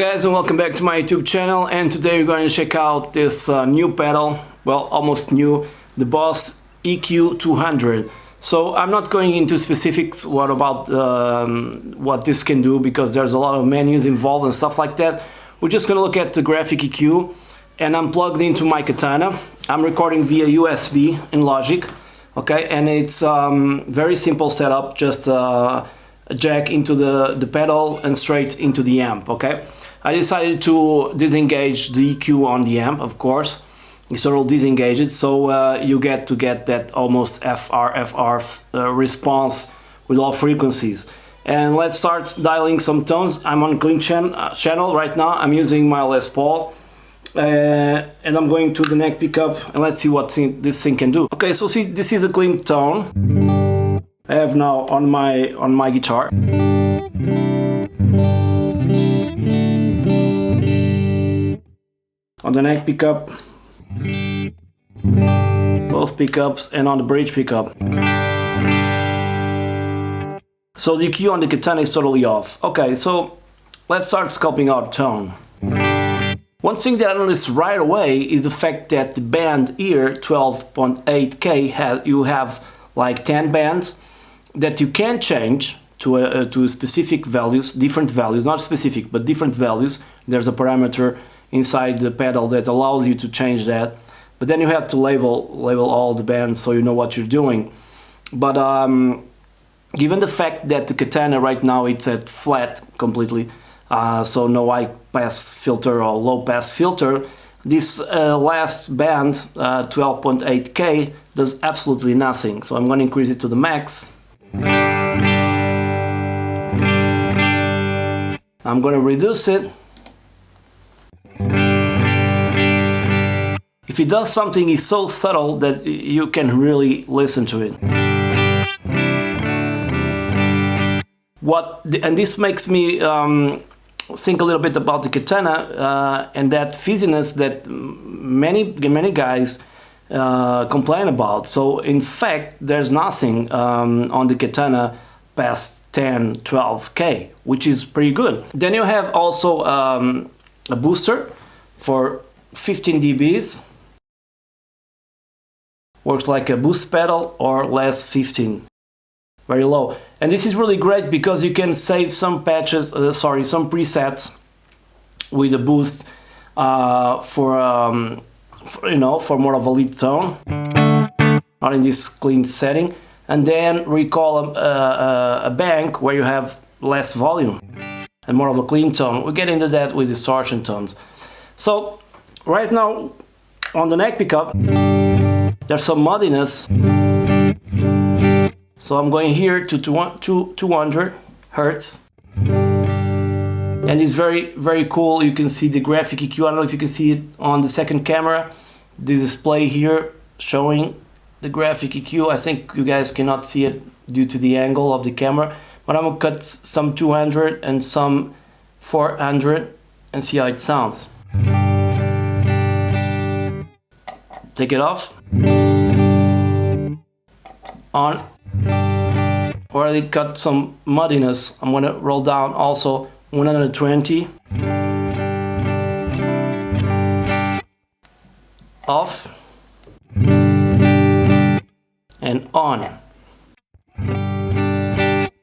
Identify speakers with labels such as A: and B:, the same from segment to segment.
A: guys, and welcome back to my YouTube channel, and today we're going to check out this new pedal, well, almost new, the Boss EQ-200. So I'm not going into specifics what this can do, because there's a lot of menus involved and stuff like that. We're just going to look at the graphic EQ, and I'm plugged into my Katana. I'm recording via USB in Logic, okay, and it's very simple setup, just a jack into the pedal and straight into the amp, okay. I decided to disengage the EQ on the amp, of course. You sort of disengage it, so you get that almost FR response with all frequencies. And let's start dialing some tones. I'm on clean channel right now. I'm using my Les Paul, and I'm going to the neck pickup, and let's see what this thing can do. Okay, so see, this is a clean tone I have now on my guitar. On the neck pickup, both pickups, and on the bridge pickup. So the EQ on the Katana is totally off. Okay, so let's start scoping out tone. One thing that I noticed right away is the fact that the band here, 12.8K, you have like 10 bands that you can change to specific values, different values, not specific, but different values. There's a parameter inside the pedal that allows you to change that, but then you have to label all the bands so you know what you're doing. But given the fact that the Katana right now it's at flat completely, so no high pass filter or low pass filter, this last band, 12.8K, does absolutely nothing. So I'm going to increase it to the max. I'm going to reduce it. If it does something, it's so subtle that you can really listen to it. And this makes me think a little bit about the Katana and that fizziness that many guys complain about. So in fact, there's nothing on the Katana past 10, 12K, which is pretty good. Then you have also a booster for 15 dBs. Works like a boost pedal or less 15, very low. And this is really great because you can save some patches, some presets with a boost for more of a lead tone, not in this clean setting, and then recall a bank where you have less volume and more of a clean tone. We'll get into that with distortion tones. So right now on the neck pickup, there's some muddiness, so I'm going here to 200 Hertz, and it's very cool. You can see the graphic EQ. I don't know if you can see it on the second camera, the display here showing the graphic EQ. I think you guys cannot see it due to the angle of the camera, but I'm gonna cut some 200 and some 400 and see how it sounds. Take it off. On. Already got some muddiness. I'm gonna roll down also 120. Off. And on.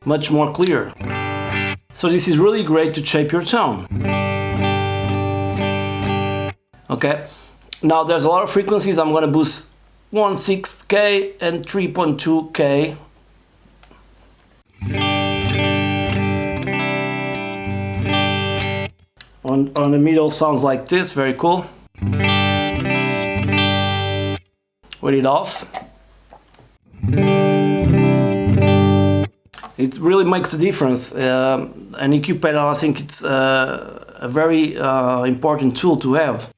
A: Much more clear. So this is really great to shape your tone. Okay. Now there's a lot of frequencies. I'm gonna boost 1.6K and 3.2K. On the middle sounds like this, very cool. With it off. It really makes a difference. An EQ pedal, I think it's a very important tool to have.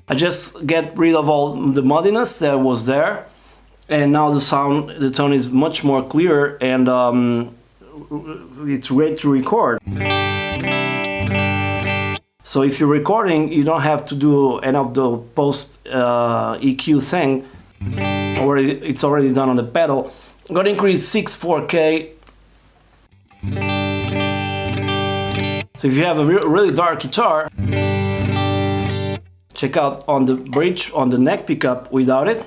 A: I just get rid of all the muddiness that was there, and now the tone is much more clear, and it's great to record. So if you're recording, you don't have to do any of the post EQ thing, or it's already done on the pedal. I'm gonna increase 4K So if you have a really dark guitar, check out on the bridge, on the neck pickup without it.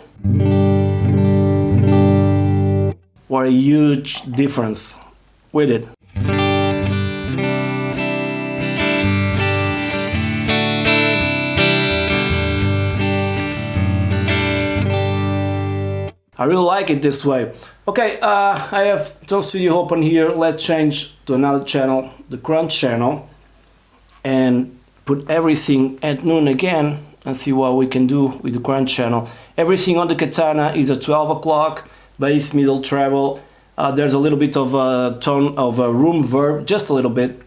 A: What a huge difference with it. I really like it this way. Okay, I have Tone Studio open here. Let's change to another channel, the crunch channel, and put everything at noon again and see what we can do with the crunch channel. Everything on the Katana is at 12 o'clock, bass, middle, treble. There's a little bit of a tone of a room verb, just a little bit.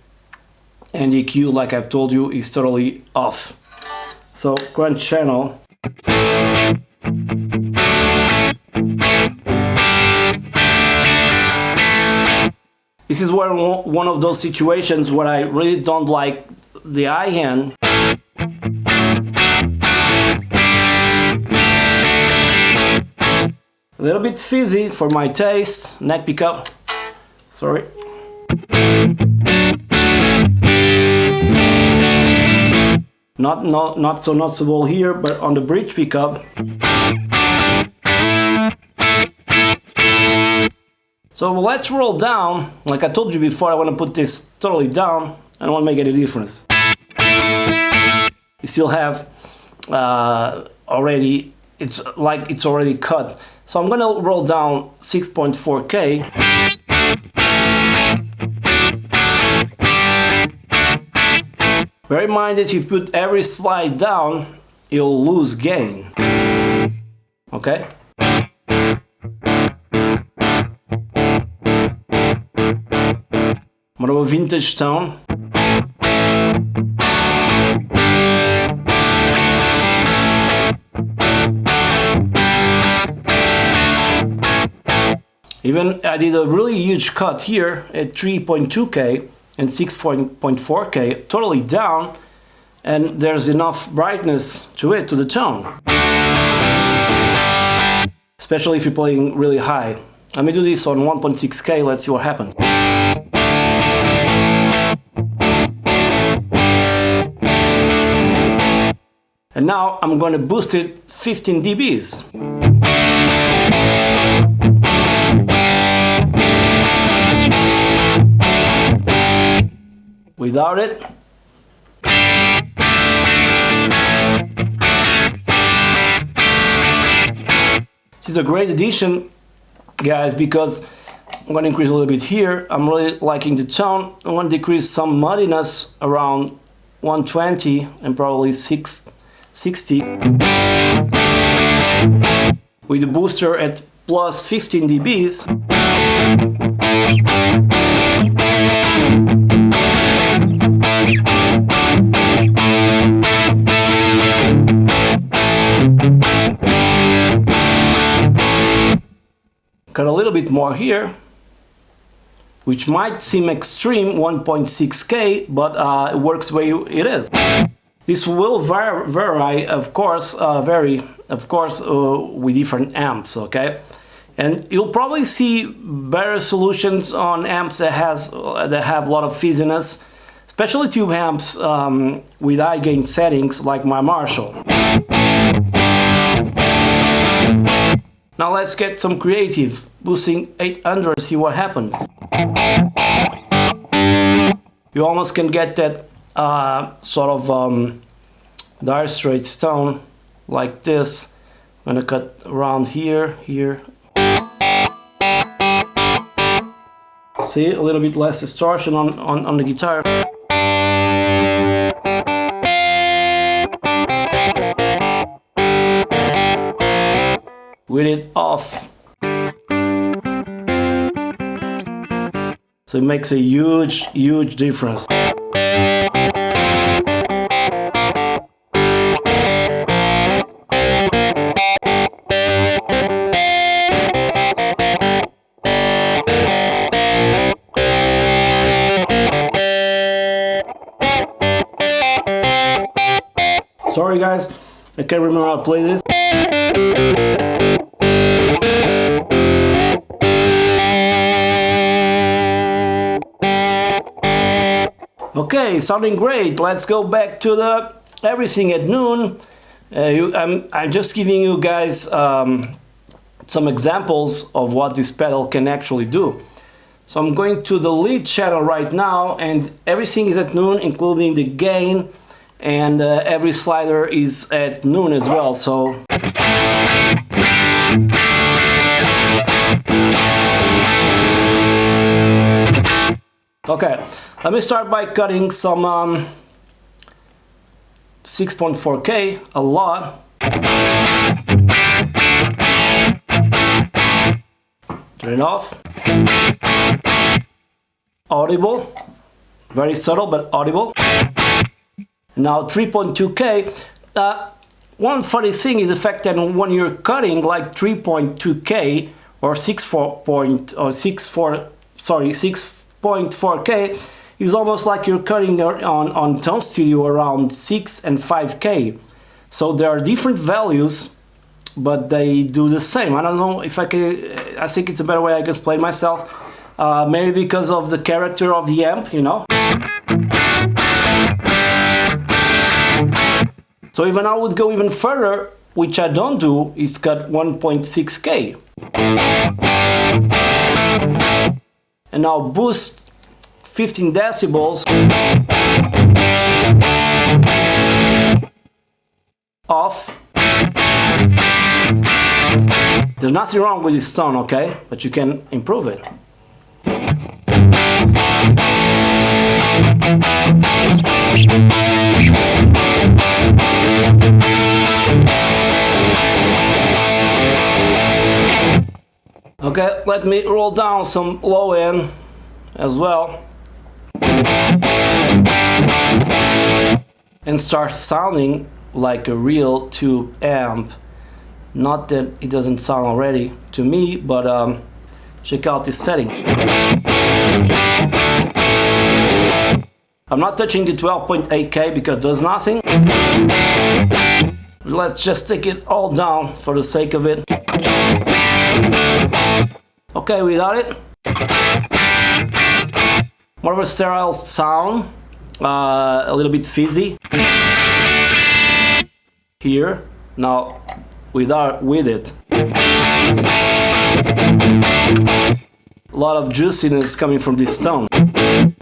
A: And the EQ, like I've told you, is totally off. So crunch channel. This is where one of those situations where I really don't like the high end. A little bit fizzy for my taste. Neck pickup. Sorry. Not so noticeable here, but on the bridge pickup. So let's roll down. Like I told you before, I want to put this totally down. I don't want to make any difference. You still have already, it's like it's already cut. So I'm gonna roll down 6.4K. Bear in mind that if you put every slide down, you'll lose gain. Okay? More of a vintage tone. Even I did a really huge cut here at 3.2K and 6.4K, totally down, and there's enough brightness to it, to the tone. Especially if you're playing really high. Let me do this on 1.6K, let's see what happens. And now I'm going to boost it 15 dBs. Without it, this is a great addition, guys, because I'm going to increase a little bit here. I'm really liking the tone. I'm going to decrease some muddiness around 120 and probably 60 with the booster at plus 15 dBs. Got a little bit more here, which might seem extreme, 1.6K, but it works the way it is. This will vary, of course, with different amps, okay? And you'll probably see better solutions on amps that have a lot of fizziness, especially tube amps with high gain settings like my Marshall. Now let's get some creative, boosting 800, see what happens. You almost can get that sort of dire straits tone like this. I'm gonna cut around here. See, a little bit less distortion on the guitar. With it off. So it makes a huge difference. Sorry guys, I can't remember how to play this. Okay, sounding great. Let's go back to the everything at noon. I'm just giving you guys some examples of what this pedal can actually do. So I'm going to the lead channel right now, and everything is at noon, including the gain, and every slider is at noon as well. So okay, let me start by cutting some 6.4K, a lot. Turn it off. Audible, very subtle but audible. Now 3.2K. One funny thing is the fact that when you're cutting like 3.2K or 6.4K, is almost like you're cutting on Tone Studio around 6 and 5K. So there are different values, but they do the same. I don't know if I think it's a better way I can explain myself. Maybe because of the character of the amp, you know. So even I would go even further, which I don't do, is cut 1.6K. And now boost 15 decibels off. There's nothing wrong with this tone, okay? But you can improve it. Okay, let me roll down some low end as well and start sounding like a real tube amp. Not that it doesn't sound already to me, but check out this setting. I'm not touching the 12.8K because it does nothing. Let's just take it all down for the sake of it. Okay, without it. More of a sterile sound, a little bit fizzy. Here, now with it. A lot of juiciness coming from this tone.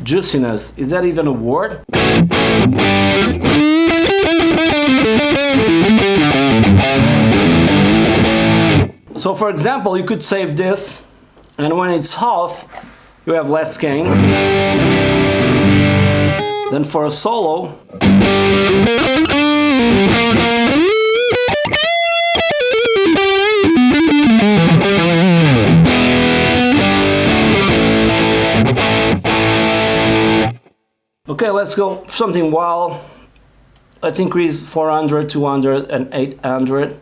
A: Juiciness, is that even a word? So for example, you could save this, and when it's off, you have less gain. Then for a solo, okay, let's go something wild. Let's increase 400, 200, and 800.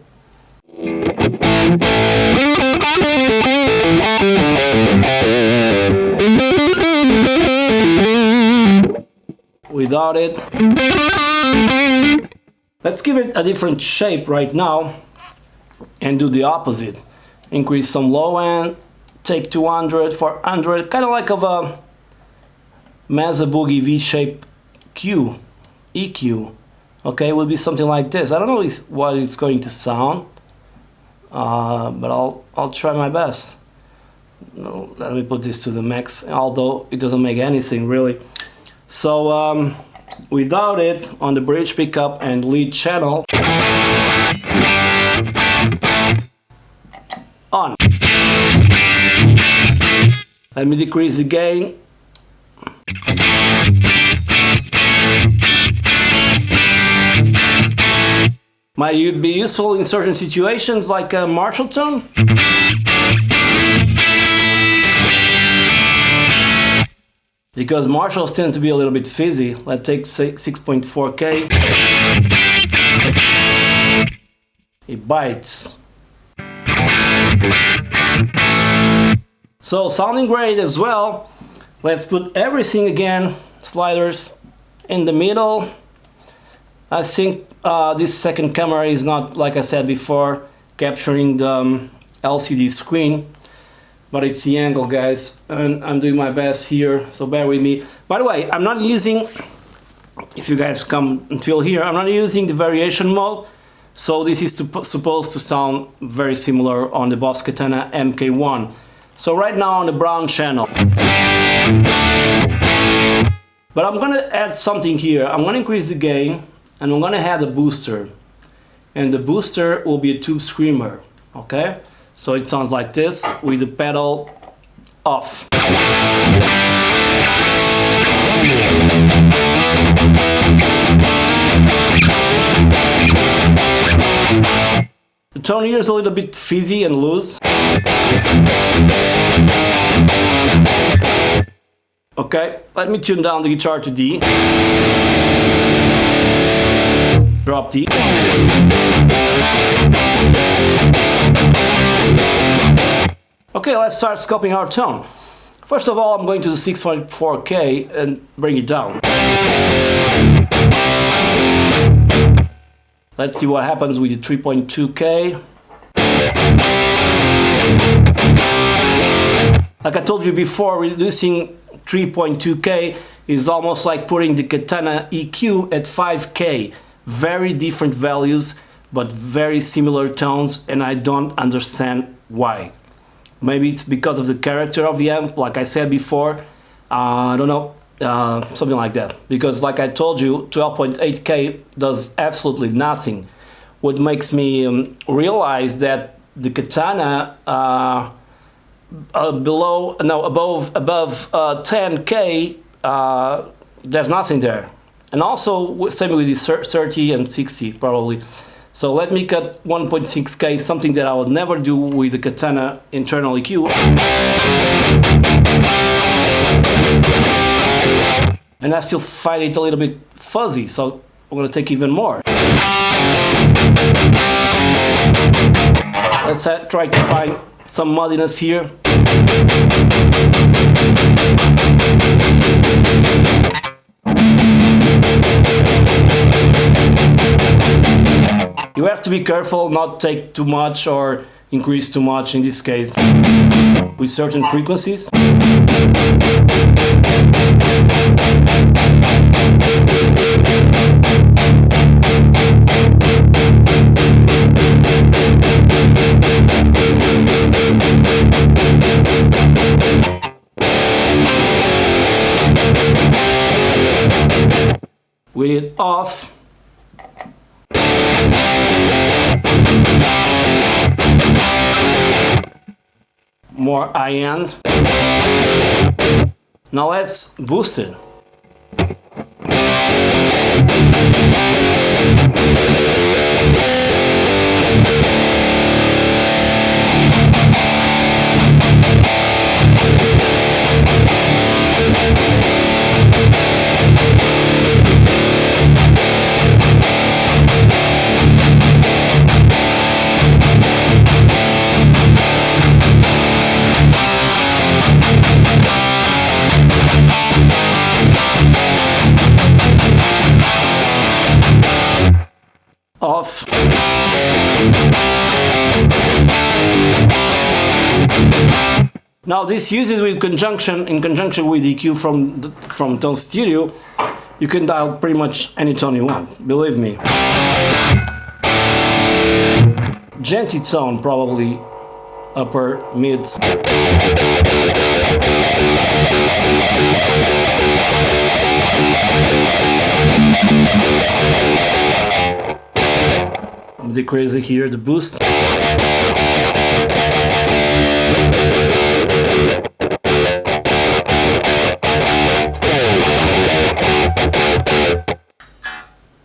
A: Without it. Let's give it a different shape right now and do the opposite. Increase some low end, take 200, 400, kind of like of a Mesa Boogie V-shape Q, EQ. Okay, it will be something like this. I don't know what it's going to sound, but I'll try my best. No, let me put this to the max, although it doesn't make anything really. So without it, on the bridge pickup and lead channel, on. Let me decrease the gain. Might it be useful in certain situations like a Marshall tone? Because Marshalls tend to be a little bit fizzy. Let's take 6.4K. It bites. So sounding great as well. Let's put everything again, sliders in the middle. I think this second camera is not, like I said before, capturing the LCD screen, but it's the angle, guys, and I'm doing my best here, so bear with me. By the way, I'm not using if you guys come until here, I'm not using the variation mode, so this is supposed to sound very similar on the Boss Katana MK1. So right now on the brown channel. But I'm gonna add something here. I'm gonna increase the gain and I'm gonna add a booster. And the booster will be a tube screamer, okay? So it sounds like this with the pedal off. The tone here is a little bit fizzy and loose. Okay, let me tune down the guitar to D. Drop D. Okay, let's start scoping our tone. First of all, I'm going to the 6.4K and bring it down. Let's see what happens with the 3.2K. Like I told you before, reducing 3.2K is almost like putting the Katana EQ at 5K. Very different values, but very similar tones, and I don't understand why. Maybe it's because of the character of the amp, like I said before. I don't know, something like that. Because like I told you, 12.8K does absolutely nothing. What makes me realize that the Katana above 10K, there's nothing there. And also same with the 30 and 60 probably. So let me cut 1.6K, something that I would never do with the Katana internal EQ. And I still find it a little bit fuzzy, so I'm gonna take even more. Let's try to find some muddiness here. You have to be careful not take too much or increase too much in this case with certain frequencies. With it off, more high end. Now let's boost it. Off. Now this uses in conjunction with EQ from Tone Studio. You can dial pretty much any tone you want, believe me. Genty tone, probably upper mids. Decrease here the boost.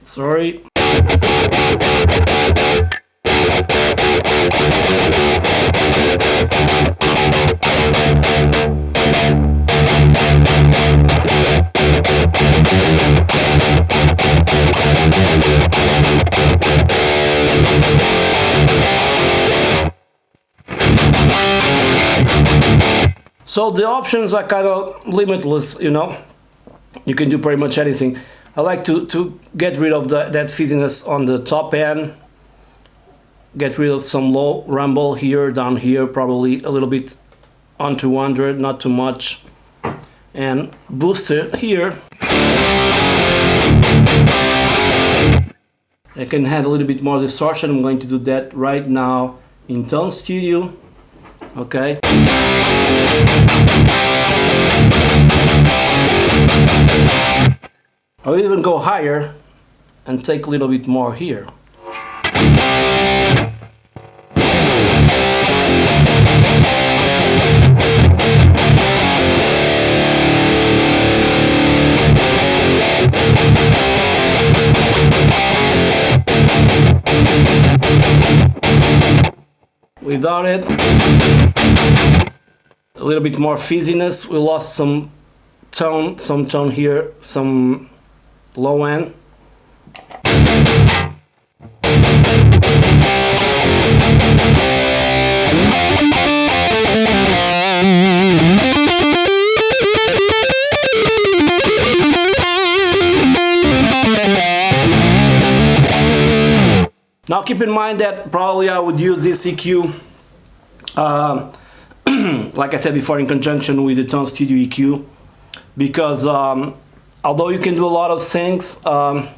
A: Sorry. So the options are kind of limitless, you know. You can do pretty much anything. I like to get rid of that fizziness on the top end, get rid of some low rumble here, down here, probably a little bit on 200, not too much, and boost it here. I can add a little bit more distortion. I'm going to do that right now in Tone Studio. Okay. I'll even go higher and take a little bit more here. Without it, a little bit more fizziness. We lost some tone here, some low end. Now keep in mind that probably I would use this EQ, like I said before, in conjunction with the Tone Studio EQ, because although you can do a lot of things, I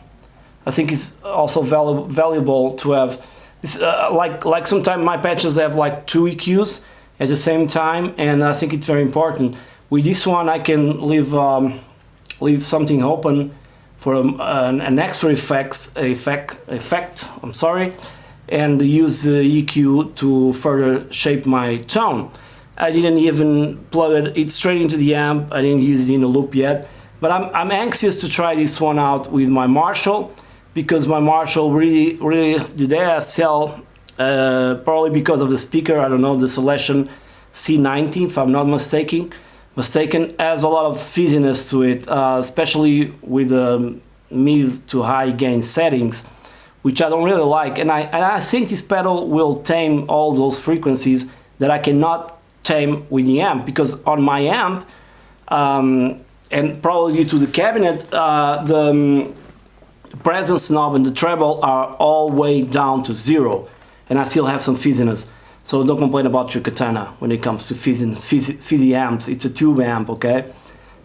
A: think it's also valuable to have this, like sometimes my patches have like 2 EQs at the same time, and I think it's very important. With this one I can leave something open for an extra effect, I'm sorry, and use the EQ to further shape my tone. I didn't even plug it straight into the amp. I didn't use it in a loop yet, but I'm anxious to try this one out with my Marshall, because my Marshall really the ASL, probably because of the speaker, I don't know, the Selection C90 if I'm not mistaken, has a lot of fizziness to it, especially with mid to high gain settings, which I don't really like, and I think this pedal will tame all those frequencies that I cannot tame with the amp, because on my amp, and probably due to the cabinet, the presence knob and the treble are all way down to 0, and I still have some fizziness. So don't complain about your Katana when it comes to fizzy amps. It's a tube amp, okay?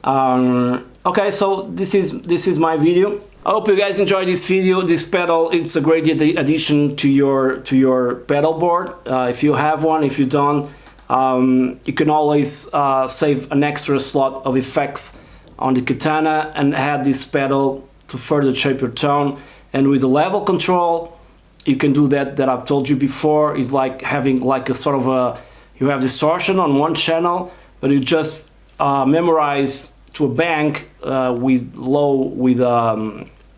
A: Okay, so this is my video. I hope you guys enjoyed this video. This pedal, it's a great addition to your pedal board. If you have one, if you don't, you can always save an extra slot of effects on the Katana and add this pedal to further shape your tone. And with the level control, you can do that I've told you before. It's like having like a sort of a, you have distortion on one channel, but you just memorize to a bank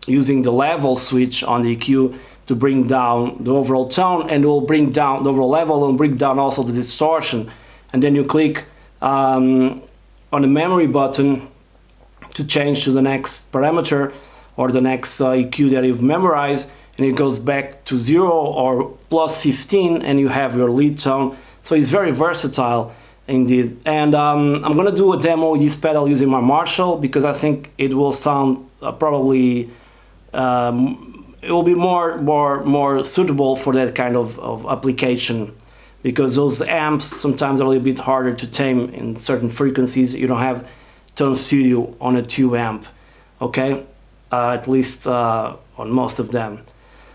A: using the level switch on the EQ to bring down the overall tone, and it will bring down the overall level and bring down also the distortion. And then you click on the memory button to change to the next parameter or the next EQ that you've memorized, and it goes back to 0 or plus 15, and you have your lead tone. So it's very versatile indeed. And I'm gonna do a demo with this pedal using my Marshall, because I think it will sound probably it will be more suitable for that kind of application, because those amps sometimes are a little bit harder to tame in certain frequencies. You don't have Tone Studio on a tube amp, okay? At least on most of them.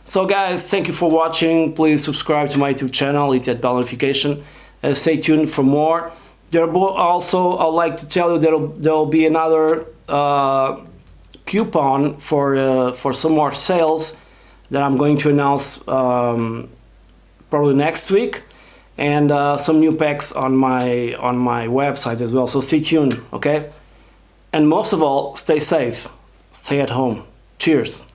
A: So guys, thank you for watching. Please subscribe to my YouTube channel, hit that bell notification, and stay tuned for more. Also, I'd like to tell you there will be another coupon for some more sales that I'm going to announce probably next week, and some new packs on my website as well. So stay tuned, okay? And most of all, stay safe, stay at home. Cheers.